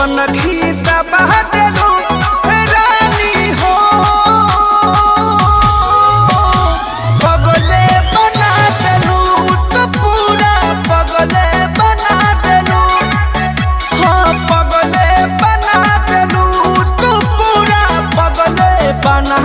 कनखी दबा देलू रानी हो पगले बना देलू तो पूरा पगले बना देलू हाँ पगले बना देलू तो पूरा पगले बना